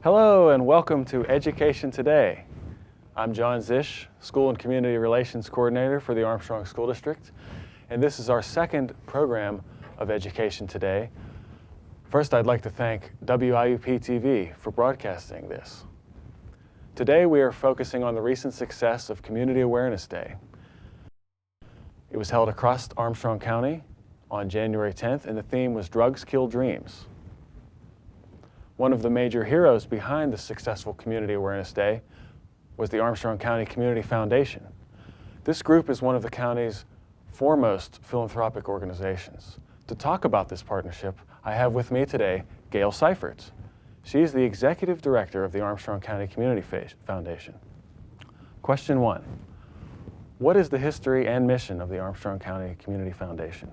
Hello and welcome to Education Today. I'm John Zisch, School and Community Relations Coordinator for the Armstrong School District, and this is our second program of Education Today. First, I'd like to thank WIUP-TV for broadcasting this. Today we are focusing on the recent success of Community Awareness Day. It was held across Armstrong County on January 10th, and the theme was Drugs Kill Dreams. One of the major heroes behind the successful Community Awareness Day was the Armstrong County Community Foundation. This group is one of the county's foremost philanthropic organizations. To talk about this partnership, I have with me today Gail Seiferts. She is the Executive Director of the Armstrong County Community Foundation. Question 1. What is the history and mission of the Armstrong County Community Foundation?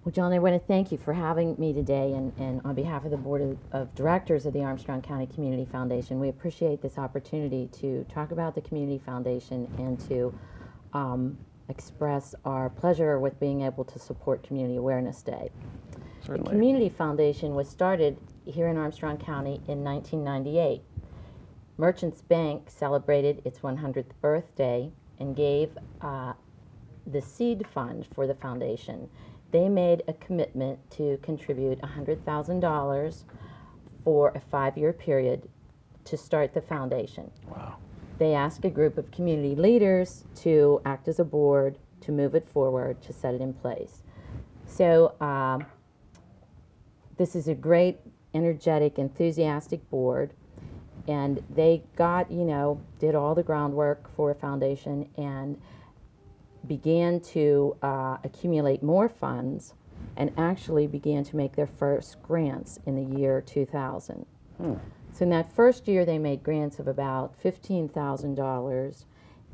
Well, John, I want to thank you for having me today, and on behalf of the Board of Directors of the Armstrong County Community Foundation, we appreciate this opportunity to talk about the Community Foundation and to express our pleasure with being able to support Community Awareness Day. Certainly. The Community Foundation was started here in Armstrong County in 1998. Merchants Bank celebrated its 100th birthday and gave the seed fund for the foundation. They made a commitment to contribute $100,000 for a 5-year period to start the foundation. Wow. They asked a group of community leaders to act as a board to move it forward, to set it in place. So this is a great, energetic, enthusiastic board, and they got, did all the groundwork for a foundation and began to accumulate more funds and actually began to make their first grants in the year 2000. So in that first year they made grants of about $15,000,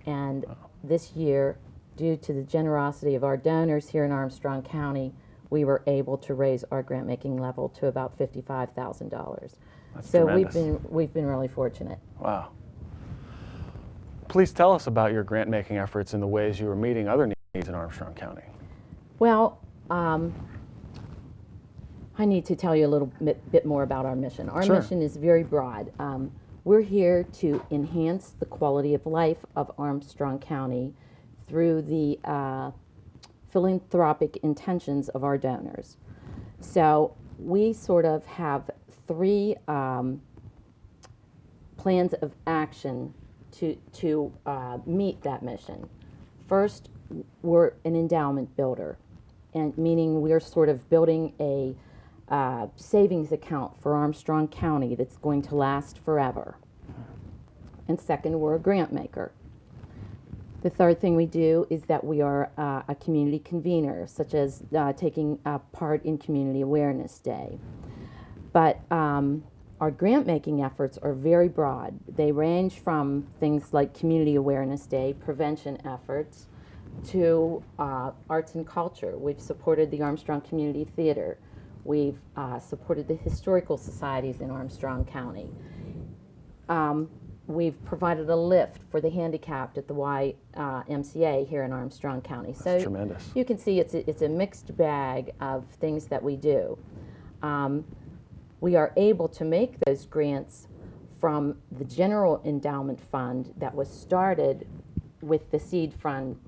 and this year, due to the generosity of our donors here in Armstrong County, we were able to raise our grant making level to about $55,000. So tremendous. we've been really fortunate. Wow. Please tell us about your grant-making efforts and the ways you are meeting other needs in Armstrong County. Well, I need to tell you a little bit more about our mission. Our Sure. mission is very broad. We're here to enhance the quality of life of Armstrong County through the philanthropic intentions of our donors. So we sort of have 3 plans of action to meet that mission. First, we're an endowment builder, and meaning we're sort of building a savings account for Armstrong County that's going to last forever. And second, we're a grant maker. The third thing we do is that we are a community convener, such as taking part in Community Awareness Day. But our grant-making efforts are very broad. They range from things like Community Awareness Day, prevention efforts, to arts and culture. We've supported the Armstrong Community Theater. We've supported the historical societies in Armstrong County. We've provided a lift for the handicapped at the YMCA here in Armstrong County. That's so tremendous. You can see it's a mixed bag of things that we do. We are able to make those grants from the general endowment fund that was started with the seed fund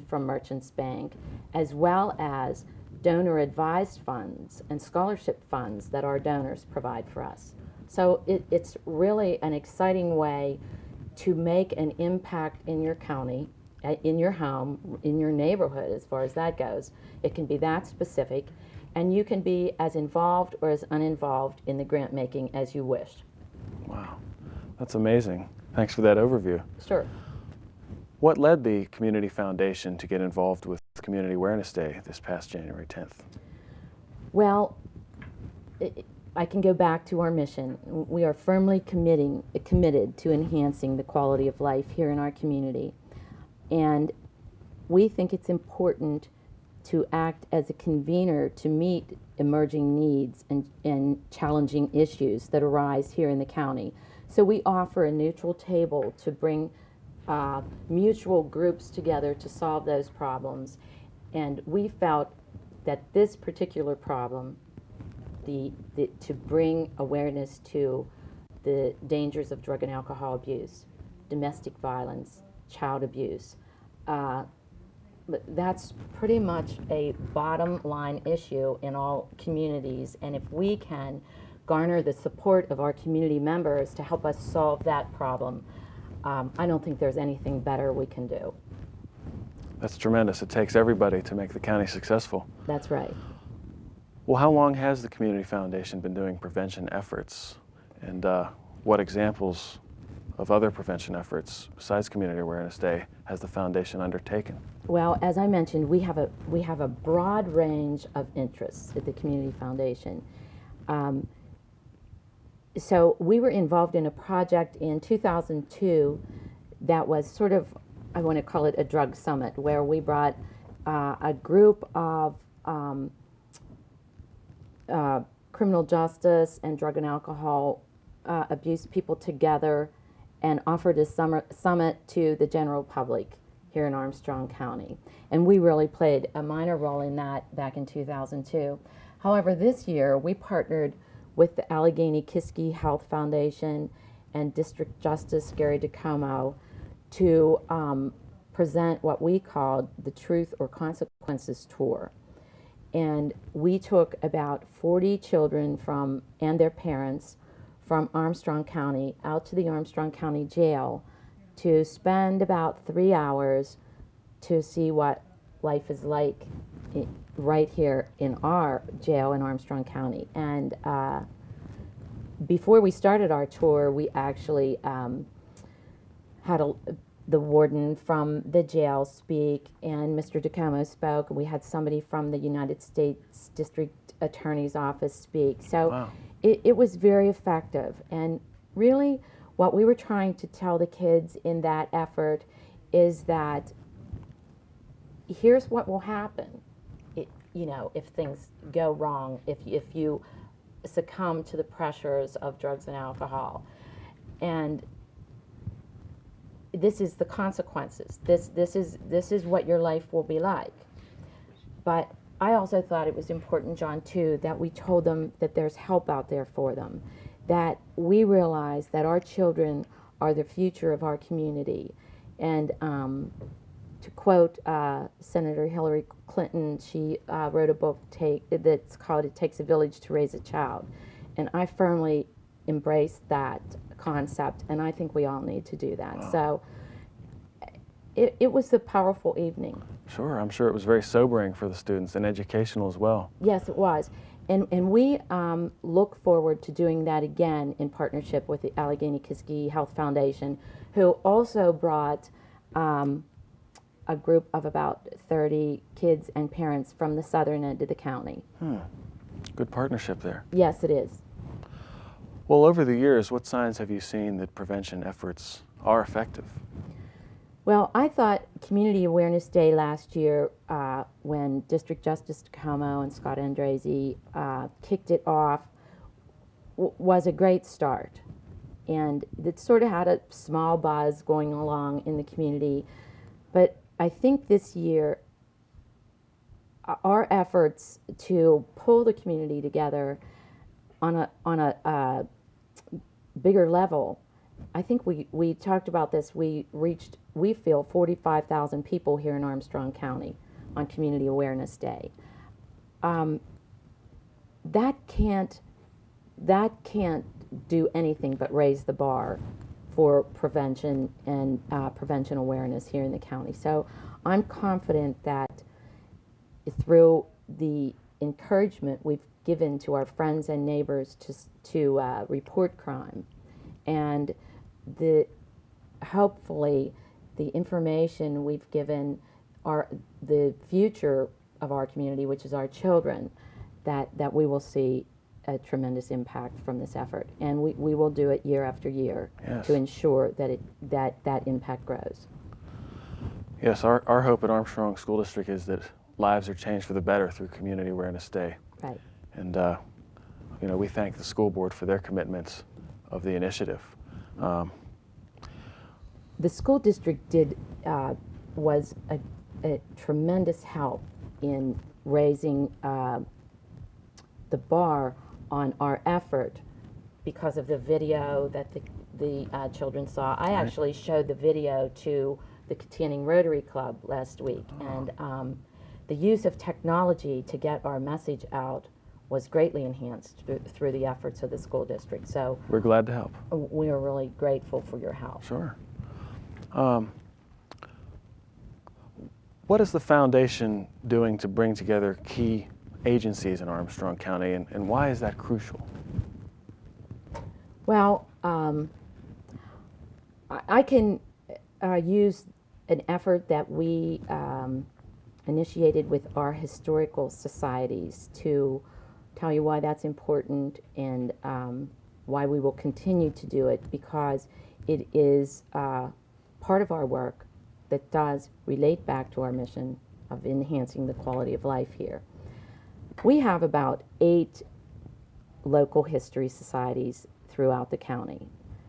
from Merchants Bank, as well as donor advised funds and scholarship funds that our donors provide for us. So it's really an exciting way to make an impact in your county, in your home, in your neighborhood, as far as that goes. It can be that specific, and you can be as involved or as uninvolved in the grant making as you wish. Wow, that's amazing. Thanks for that overview. Sure. What led the Community Foundation to get involved with Community Awareness Day this past January 10th? Well, I can go back to our mission. We are firmly committed to enhancing the quality of life here in our community. And we think it's important to act as a convener to meet emerging needs and challenging issues that arise here in the county. So we offer a neutral table to bring mutual groups together to solve those problems. And we felt that this particular problem, to bring awareness to the dangers of drug and alcohol abuse, domestic violence, child abuse. But that's pretty much a bottom line issue in all communities, and if we can garner the support of our community members to help us solve that problem, I don't think there's anything better we can do. That's tremendous. It takes everybody to make the county successful. That's right. Well, how long has the Community Foundation been doing prevention efforts? And what examples of other prevention efforts besides Community Awareness Day has the foundation undertaken? Well, as I mentioned, we have a broad range of interests at the Community Foundation. So we were involved in a project in 2002 that was sort of, I want to call it a drug summit, where we brought a group of criminal justice and drug and alcohol abuse people together and offered a summit to the general public here in Armstrong County. And we really played a minor role in that back in 2002. However, this year we partnered with the Allegheny-Kiski Health Foundation and District Justice Gary DeComo to present what we called the Truth or Consequences Tour. And we took about 40 children and their parents from Armstrong County out to the Armstrong County Jail to spend about 3 hours to see what life is like right here in our jail in Armstrong County. And before we started our tour, we actually had the warden from the jail speak, and Mr. DeComo spoke, and we had somebody from the United States District Attorney's Office speak. So wow. It was very effective. And really what we were trying to tell the kids in that effort is that here's what will happen, if things go wrong, if you succumb to the pressures of drugs and alcohol. And this is the consequences. This is what your life will be like. But I also thought it was important, John, too, that we told them that there's help out there for them, that we realize that our children are the future of our community. And to quote Senator Hillary Clinton, she wrote a book that's called It Takes a Village to Raise a Child. And I firmly embrace that concept, and I think we all need to do that. Wow. So it was a powerful evening. Sure, I'm sure it was very sobering for the students and educational as well. Yes, it was. And we look forward to doing that again in partnership with the Allegheny-Kiski Health Foundation, who also brought a group of about 30 kids and parents from the southern end of the county. Good partnership there. Yes, it is. Well, over the years, what signs have you seen that prevention efforts are effective? Well, I thought Community Awareness Day last year, when District Justice DeComo and Scott Andrazy kicked it off, was a great start. And it sort of had a small buzz going along in the community. But I think this year, our efforts to pull the community together on a bigger level, I think we talked about this. We feel 45,000 people here in Armstrong County on Community Awareness Day. That can't do anything but raise the bar for prevention and prevention awareness here in the county. So I'm confident that through the encouragement we've given to our friends and neighbors to report crime, and hopefully the information we've given the future of our community, which is our children, that we will see a tremendous impact from this effort, and we will do it year after year. Yes. To ensure that impact grows. Yes, our hope at Armstrong School District is that lives are changed for the better through Community Awareness Day. Right. And we thank the school board for their commitments of the initiative. The school district was a tremendous help in raising the bar on our effort, because of the video that the children saw. I actually showed the video to the Tanning Rotary Club last week, and the use of technology to get our message out was greatly enhanced through the efforts of the school district. So we're glad to help. We are really grateful for your help. Sure. What is the foundation doing to bring together key agencies in Armstrong County, and why is that crucial? Well, I can use an effort that we initiated with our historical societies to tell you why that's important and why we will continue to do it, because it is part of our work that does relate back to our mission of enhancing the quality of life here. We have about 8 local history societies throughout the county.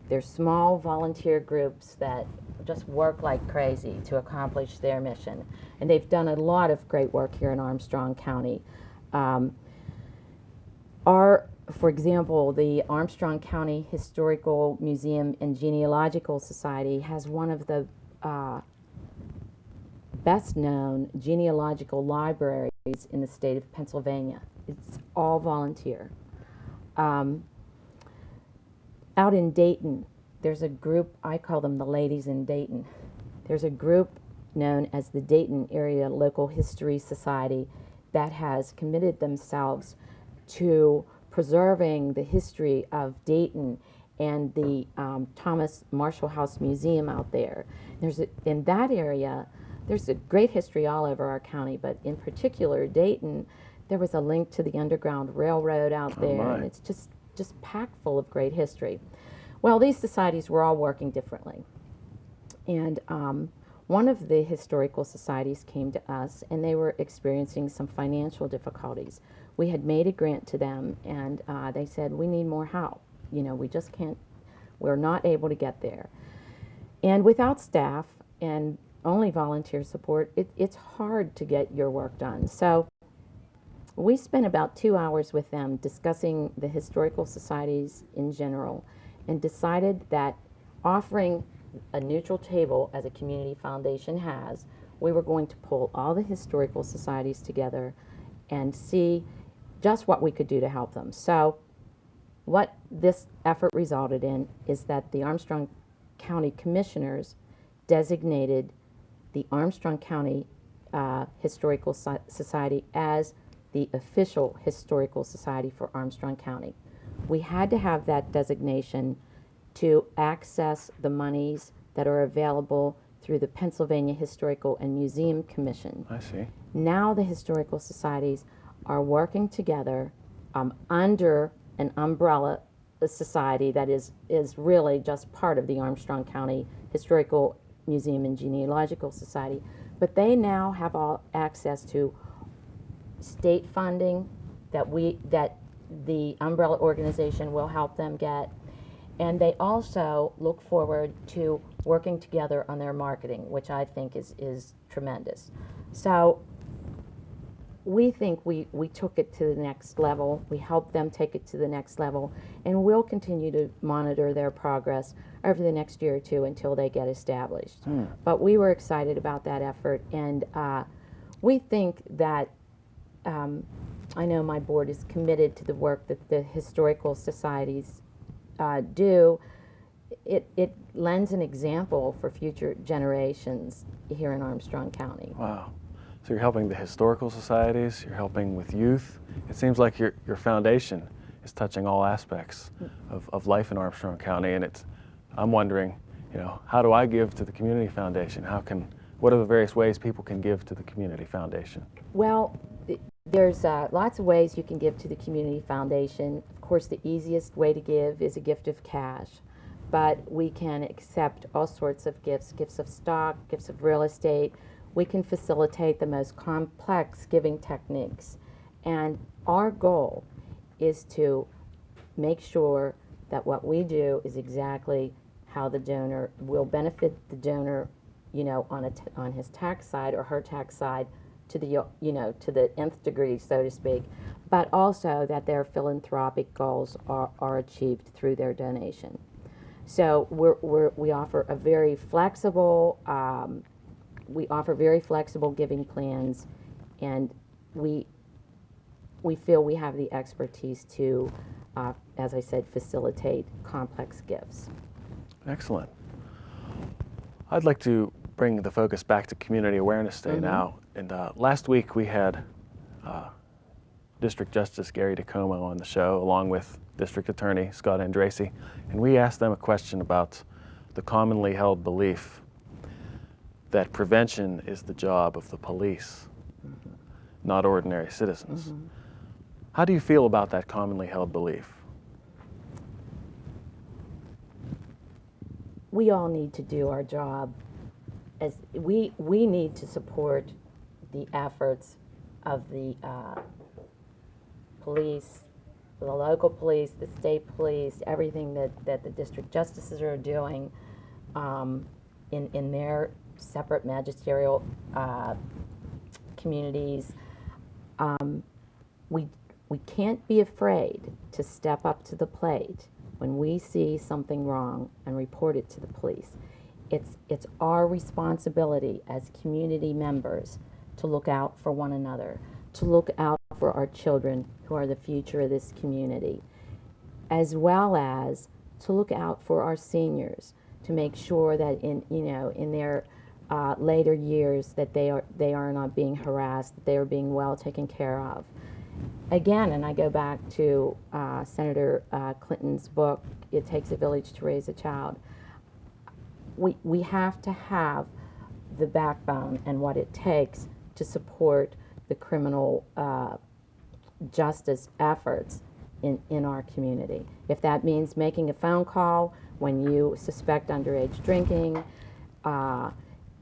They're small volunteer groups that just work like crazy to accomplish their mission. And they've done a lot of great work here in Armstrong County. For example, the Armstrong County Historical Museum and Genealogical Society has one of the best-known genealogical libraries in the state of Pennsylvania. It's all volunteer. Out in Dayton, there's a group, I call them the ladies in Dayton. There's a group known as the Dayton Area Local History Society that has committed themselves to preserving the history of Dayton and the Thomas Marshall House Museum out there. In that area, there's a great history all over our county, but in particular, Dayton, there was a link to the Underground Railroad out there, and it's just packed full of great history. Well, these societies were all working differently. And one of the historical societies came to us, and they were experiencing some financial difficulties. We had made a grant to them, and they said, we need more help. You know, we just can't, we're not able to get there. And without staff and only volunteer support, it's hard to get your work done. So we spent about 2 hours with them discussing the historical societies in general, and decided that offering a neutral table, as a community foundation has, we were going to pull all the historical societies together and see just what we could do to help them. So what this effort resulted in is that the Armstrong County Commissioners designated the Armstrong County Historical Society as the official historical society for Armstrong County. We had to have that designation to access the monies that are available through the Pennsylvania Historical and Museum Commission. I see. Now the historical societies are working together under an umbrella society that is really just part of the Armstrong County Historical Museum and Genealogical Society, but they now have all access to state funding that the umbrella organization will help them get, and they also look forward to working together on their marketing, which I think is tremendous. So we think we took it to the next level. We helped them take it to the next level, and we'll continue to monitor their progress over the next year or two until they get established. But we were excited about that effort, and we think that I know my board is committed to the work that the historical societies do. It lends an example for future generations here in Armstrong County. Wow. So you're helping the historical societies, you're helping with youth. It seems like your foundation is touching all aspects of life in Armstrong County, and I'm wondering, you know, how do I give to the community foundation? What are the various ways people can give to the community foundation? Well, there's lots of ways you can give to the community foundation. Of course, the easiest way to give is a gift of cash, but we can accept all sorts of gifts of stock, gifts of real estate. We can facilitate the most complex giving techniques, and our goal is to make sure that what we do is exactly how the donor will benefit the donor, you know, on his tax side or her tax side to the, you know, to the nth degree, so to speak. but also that their philanthropic goals are achieved through their donation. So we offer a very flexible, giving plans, and we feel we have the expertise to, as I said, facilitate complex gifts. Excellent. I'd like to bring the focus back to Community Awareness Day now. And last week we had District Justice Gary Tacoma on the show, along with District Attorney Scott Andracy, and we asked them a question about the commonly held belief that prevention is the job of the police, not ordinary citizens. How do you feel about that commonly held belief? We all need to do our job. As we need to support the efforts of the police, the local police, the state police, everything that the district justices are doing in their separate magisterial communities. We can't be afraid to step up to the plate when we see something wrong and report it to the police. It's our responsibility as community members to look out for one another, to look out for our children who are the future of this community, as well as to look out for our seniors, to make sure that in their later years that they are not being harassed, that they are being well taken care of. Again, and I go back to Senator Clinton's book, It Takes a Village to Raise a Child. We have to have the backbone and what it takes to support the criminal justice efforts in our community. If that means making a phone call when you suspect underage drinking,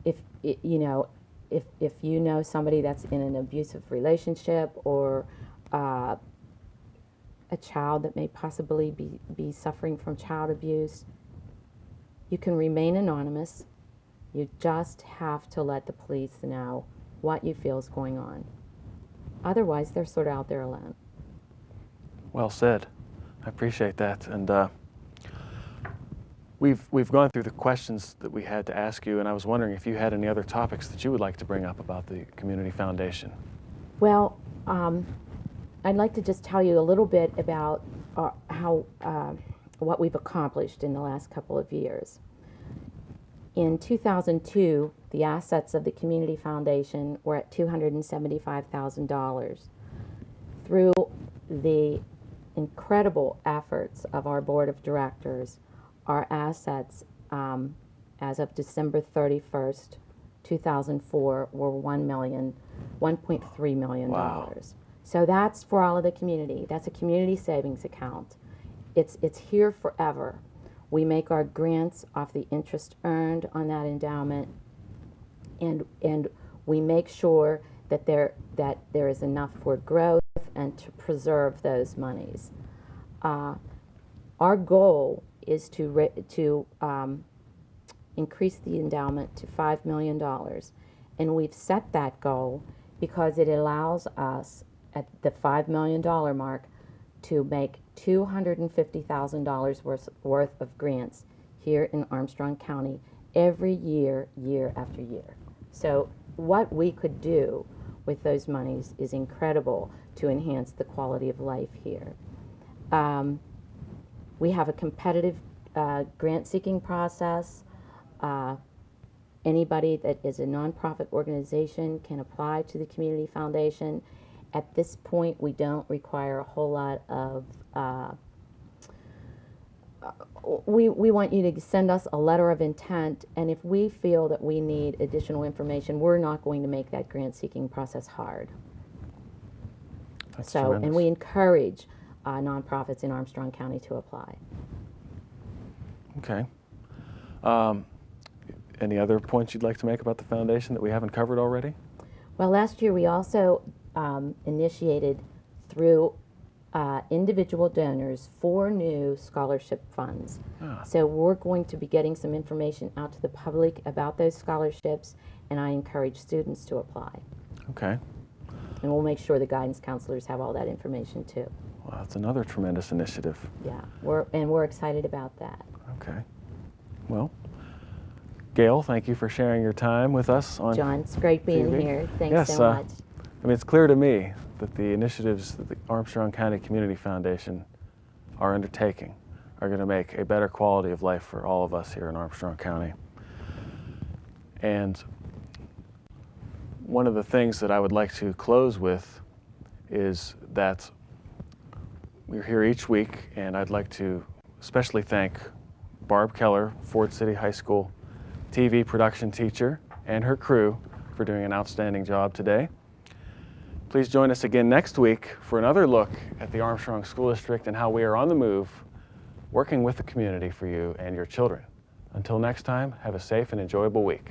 if you know somebody that's in an abusive relationship, or a child that may possibly be suffering from child abuse, you can remain anonymous. You just have to let the police know what you feel is going on. Otherwise, they're sort of out there alone. Well said. I appreciate that. And we've gone through the questions that we had to ask you, and I was wondering if you had any other topics that you would like to bring up about the Community Foundation. Well, I'd like to just tell you a little bit about what we've accomplished in the last couple of years. In 2002, the assets of the Community Foundation were at $275,000. Through the incredible efforts of our board of directors, our assets as of December 31st, 2004 were $1.3 million. Wow. So that's for all of the community. That's a community savings account. It's here forever. We make our grants off the interest earned on that endowment, and we make sure that there is enough for growth and to preserve those monies. Our goal is to increase the endowment to $5 million, and we've set that goal because it allows us at the $5 million mark to make $250,000 worth of grants here in Armstrong County every year, year after year. So what we could do with those monies is incredible to enhance the quality of life here. We have a competitive grant-seeking process. Anybody that is a nonprofit organization can apply to the Community Foundation. At this point, we don't require a whole lot of, we want you to send us a letter of intent, and if we feel that we need additional information, we're not going to make that grant-seeking process hard. That's so, tremendous. and we encourage nonprofits in Armstrong County to apply. Okay. Any other points you'd like to make about the foundation that we haven't covered already? Well, last year we also initiated through individual donors 4 new scholarship funds. So we're going to be getting some information out to the public about those scholarships, and I encourage students to apply. Okay. And we'll make sure the guidance counselors have all that information too. Well, that's another tremendous initiative. Yeah, we're excited about that. Okay. Well, Gail, thank you for sharing your time with us on John, it's great being TV. here. Thanks Yes, so much. I mean, it's clear to me that the initiatives that the Armstrong County Community Foundation are undertaking are going to make a better quality of life for all of us here in Armstrong County. And one of the things that I would like to close with is that we're here each week, and I'd like to especially thank Barb Keller, Ford City High School TV production teacher, and her crew for doing an outstanding job today. Please join us again next week for another look at the Armstrong School District and how we are on the move, working with the community for you and your children. Until next time, have a safe and enjoyable week.